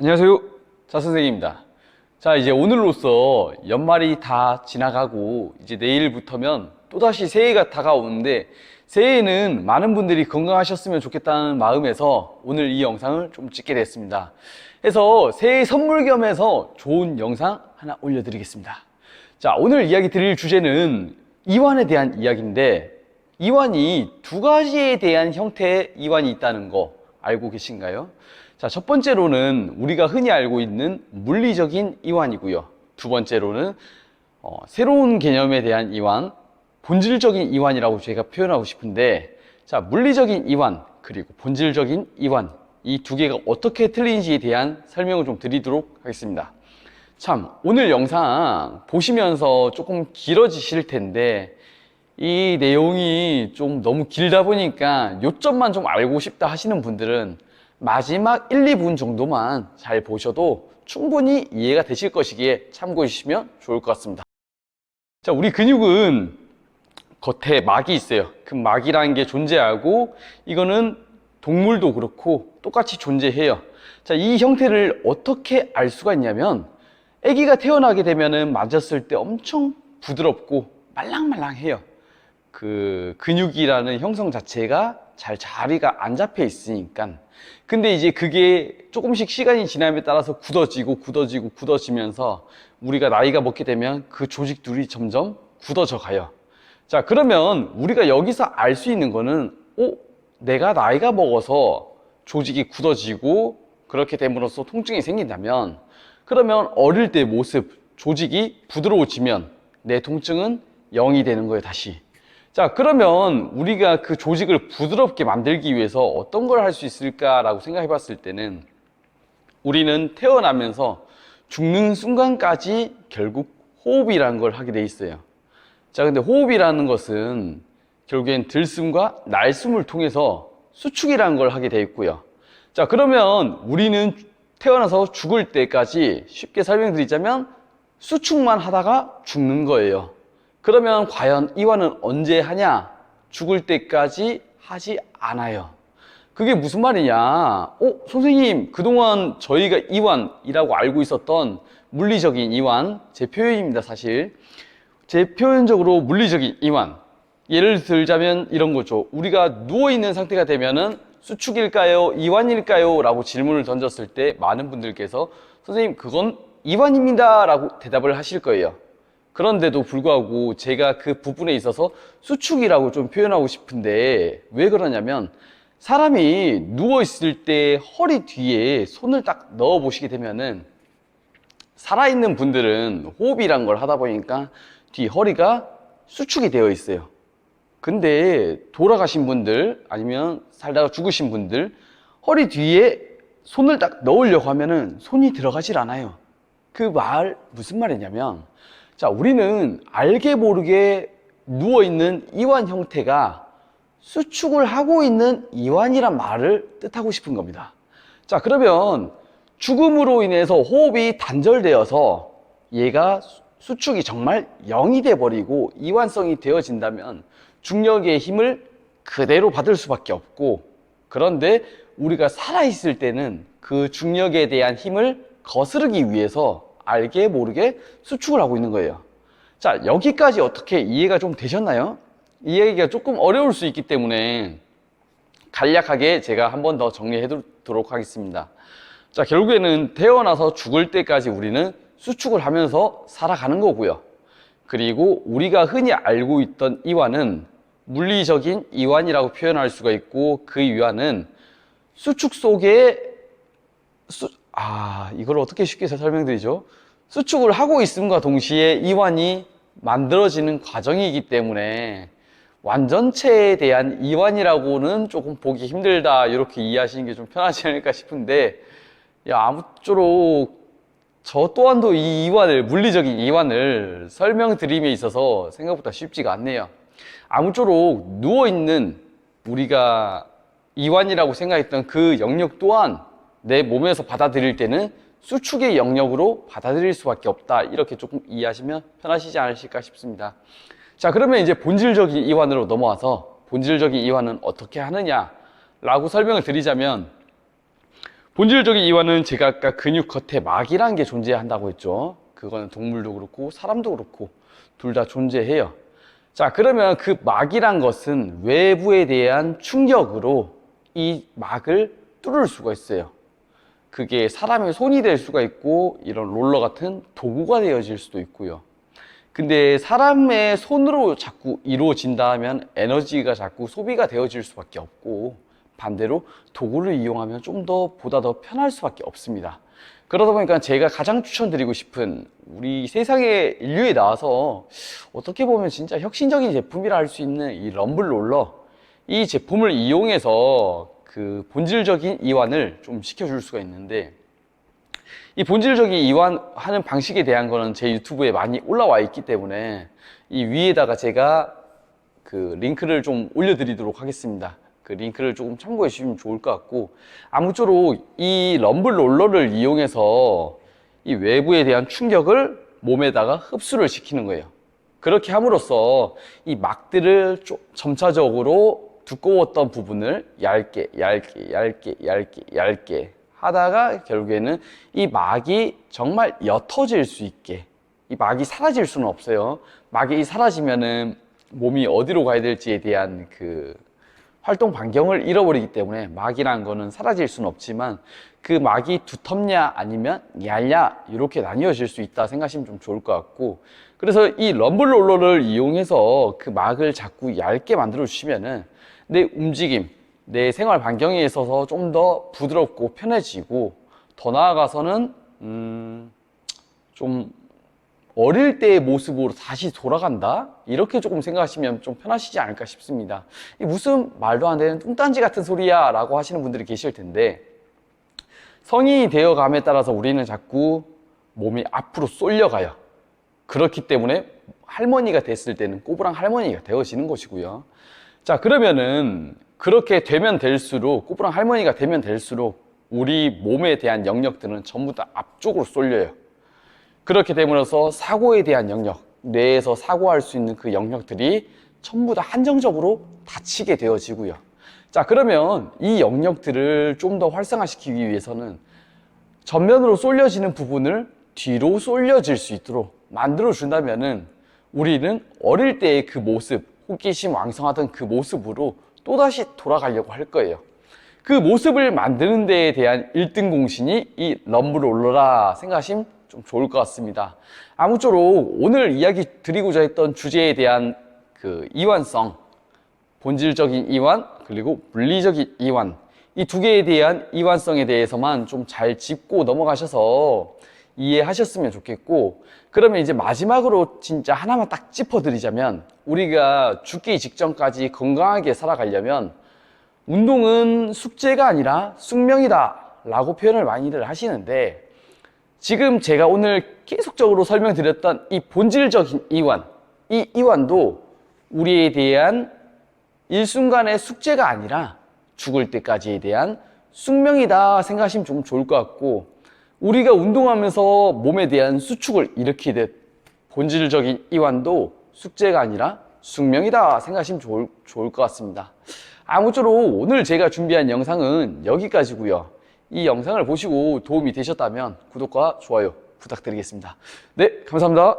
안녕하세요. 자선생입니다. 자, 이제 오늘로써 연말이 다 지나가고 이제 내일부터면 또다시 새해가 다가오는데, 새해에는 많은 분들이 건강하셨으면 좋겠다는 마음에서 오늘 이 영상을 좀 찍게 됐습니다. 해서 새해 선물 겸해서 좋은 영상 하나 올려드리겠습니다. 자, 오늘 이야기 드릴 주제는 이완에 대한 이야기인데, 이완이 두 가지에 대한 형태의 이완이 있다는 거 알고 계신가요? 자, 첫 번째로는 우리가 흔히 알고 있는 물리적인 이완이고요. 두 번째로는 새로운 개념에 대한 이완, 본질적인 이완이라고 제가 표현하고 싶은데, 자, 물리적인 이완 그리고 본질적인 이완, 이 두 개가 어떻게 틀린지에 대한 설명을 좀 드리도록 하겠습니다. 참, 오늘 영상 보시면서 조금 길어지실 텐데, 이 내용이 좀 너무 길다 보니까 요점만 좀 알고 싶다 하시는 분들은 마지막 1, 2분 정도만 잘 보셔도 충분히 이해가 되실 것이기에 참고해 주시면 좋을 것 같습니다. 자, 우리 근육은 겉에 막이 있어요. 그 막이라는 게 존재하고, 이거는 동물도 그렇고 똑같이 존재해요. 자, 이 형태를 어떻게 알 수가 있냐면, 아기가 태어나게 되면은 만졌을 때 엄청 부드럽고 말랑말랑해요. 그 근육이라는 형성 자체가 잘 자리가 안 잡혀 있으니까. 근데 이제 그게 조금씩 시간이 지남에 따라서 굳어지면서 우리가 나이가 먹게 되면 그 조직들이 점점 굳어져 가요. 자, 그러면 우리가 여기서 알 수 있는 거는, 내가 나이가 먹어서 조직이 굳어지고 그렇게 됨으로써 통증이 생긴다면, 그러면 어릴 때 모습, 조직이 부드러워지면 내 통증은 0이 되는 거예요, 다시. 자, 그러면 우리가 그 조직을 부드럽게 만들기 위해서 어떤 걸 할 수 있을까라고 생각해 봤을 때는, 우리는 태어나면서 죽는 순간까지 결국 호흡이라는 걸 하게 돼 있어요. 자, 근데 호흡이라는 것은 결국엔 들숨과 날숨을 통해서 수축이라는 걸 하게 돼 있고요. 자, 그러면 우리는 태어나서 죽을 때까지 쉽게 설명드리자면 수축만 하다가 죽는 거예요. 그러면 과연 이완은 언제 하냐? 죽을 때까지 하지 않아요. 그게 무슨 말이냐? 선생님, 그동안 저희가 이완이라고 알고 있었던 물리적인 이완, 제 표현입니다, 사실. 제 표현적으로 물리적인 이완. 예를 들자면 이런 거죠. 우리가 누워있는 상태가 되면은 수축일까요? 이완일까요? 라고 질문을 던졌을 때 많은 분들께서 선생님, 그건 이완입니다. 라고 대답을 하실 거예요. 그런데도 불구하고 제가 그 부분에 있어서 수축이라고 좀 표현하고 싶은데, 왜 그러냐면, 사람이 누워있을 때 허리 뒤에 손을 딱 넣어 보시게 되면은, 살아있는 분들은 호흡이란 걸 하다 보니까 뒤 허리가 수축이 되어 있어요. 근데 돌아가신 분들, 아니면 살다가 죽으신 분들, 허리 뒤에 손을 딱 넣으려고 하면은 손이 들어가질 않아요. 무슨 말이냐면, 자, 우리는 알게 모르게 누워있는 이완 형태가 수축을 하고 있는 이완이란 말을 뜻하고 싶은 겁니다. 자, 그러면 죽음으로 인해서 호흡이 단절되어서 얘가 수축이 정말 0이 돼버리고 이완성이 되어진다면 중력의 힘을 그대로 받을 수밖에 없고, 그런데 우리가 살아있을 때는 그 중력에 대한 힘을 거스르기 위해서 알게 모르게 수축을 하고 있는 거예요. 자, 여기까지 어떻게 이해가 좀 되셨나요? 이 얘기가 조금 어려울 수 있기 때문에 간략하게 제가 한 번 더 정리해 두도록 하겠습니다. 자, 결국에는 태어나서 죽을 때까지 우리는 수축을 하면서 살아가는 거고요. 그리고 우리가 흔히 알고 있던 이완은 물리적인 이완이라고 표현할 수가 있고, 그 이완은 수축 속에 이걸 어떻게 쉽게 설명드리죠? 수축을 하고 있음과 동시에 이완이 만들어지는 과정이기 때문에 완전체에 대한 이완이라고는 조금 보기 힘들다, 이렇게 이해하시는 게 좀 편하지 않을까 싶은데, 아무쪼록 저 또한도 이 이완을, 물리적인 이완을 설명드림에 있어서 생각보다 쉽지가 않네요. 아무쪼록 누워있는 우리가 이완이라고 생각했던 그 영역 또한 내 몸에서 받아들일 때는 수축의 영역으로 받아들일 수밖에 없다, 이렇게 조금 이해하시면 편하시지 않으실까 싶습니다. 자, 그러면 이제 본질적인 이완으로 넘어와서 본질적인 이완은 어떻게 하느냐 라고 설명을 드리자면, 본질적인 이완은 제가 아까 근육 겉에 막이라는 게 존재한다고 했죠. 그거는 동물도 그렇고 사람도 그렇고 둘 다 존재해요. 자, 그러면 그 막이란 것은 외부에 대한 충격으로 이 막을 뚫을 수가 있어요. 그게 사람의 손이 될 수가 있고 이런 롤러 같은 도구가 되어질 수도 있고요. 근데 사람의 손으로 자꾸 이루어진다 하면 에너지가 자꾸 소비가 되어질 수밖에 없고, 반대로 도구를 이용하면 좀 더 보다 더 편할 수밖에 없습니다. 그러다 보니까 제가 가장 추천드리고 싶은, 우리 세상에 인류에 나와서 어떻게 보면 진짜 혁신적인 제품이라 할 수 있는 이 럼블 롤러, 이 제품을 이용해서 그 본질적인 이완을 좀 시켜줄 수가 있는데, 이 본질적인 이완하는 방식에 대한 거는 제 유튜브에 많이 올라와 있기 때문에 이 위에다가 제가 그 링크를 좀 올려드리도록 하겠습니다. 그 링크를 조금 참고해 주시면 좋을 것 같고, 아무쪼록 이 럼블 롤러를 이용해서 이 외부에 대한 충격을 몸에다가 흡수를 시키는 거예요. 그렇게 함으로써 이 막들을 점차적으로 두꺼웠던 부분을 얇게 하다가 결국에는 이 막이 정말 옅어질 수 있게, 이 막이 사라질 수는 없어요. 막이 사라지면은 몸이 어디로 가야 될지에 대한 그 활동 반경을 잃어버리기 때문에 막이라는 거는 사라질 수는 없지만, 그 막이 두텁냐 아니면 얇냐 이렇게 나뉘어질 수 있다 생각하시면 좀 좋을 것 같고, 그래서 이 럼블 롤러를 이용해서 그 막을 자꾸 얇게 만들어 주시면은 내 움직임, 내 생활 반경에 있어서 좀 더 부드럽고 편해지고, 더 나아가서는 좀 어릴 때의 모습으로 다시 돌아간다? 이렇게 조금 생각하시면 좀 편하시지 않을까 싶습니다. 이 무슨 말도 안 되는 뚱딴지 같은 소리야 라고 하시는 분들이 계실 텐데, 성인이 되어감에 따라서 우리는 자꾸 몸이 앞으로 쏠려가요. 그렇기 때문에 할머니가 됐을 때는 꼬부랑 할머니가 되어지는 것이고요. 자, 그러면은 그렇게 되면 될수록, 꼬부랑 할머니가 되면 될수록 우리 몸에 대한 영역들은 전부 다 앞쪽으로 쏠려요. 그렇게 됨으로써 사고에 대한 영역, 뇌에서 사고할 수 있는 그 영역들이 전부 다 한정적으로 닫히게 되어지고요. 자, 그러면 이 영역들을 좀 더 활성화시키기 위해서는 전면으로 쏠려지는 부분을 뒤로 쏠려질 수 있도록 만들어 준다면은 우리는 어릴 때의 그 모습, 호기심 왕성하던 그 모습으로 또다시 돌아가려고 할 거예요. 그 모습을 만드는 데에 대한 1등 공신이 이 럼블 롤러라 생각하시면 좀 좋을 것 같습니다. 아무쪼록 오늘 이야기 드리고자 했던 주제에 대한 그 이완성, 본질적인 이완, 그리고 물리적인 이완, 이 두 개에 대한 이완성에 대해서만 좀 잘 짚고 넘어가셔서 이해하셨으면 좋겠고, 그러면 이제 마지막으로 진짜 하나만 딱 짚어드리자면, 우리가 죽기 직전까지 건강하게 살아가려면 운동은 숙제가 아니라 숙명이다 라고 표현을 많이들 하시는데, 지금 제가 오늘 계속적으로 설명드렸던 이 본질적인 이완, 이 이완도 우리에 대한 일순간의 숙제가 아니라 죽을 때까지에 대한 숙명이다 생각하시면 좀 좋을 것 같고, 우리가 운동하면서 몸에 대한 수축을 일으키듯 본질적인 이완도 숙제가 아니라 숙명이다 생각하시면 좋을 것 같습니다. 아무쪼록 오늘 제가 준비한 영상은 여기까지고요. 이 영상을 보시고 도움이 되셨다면 구독과 좋아요 부탁드리겠습니다. 네, 감사합니다.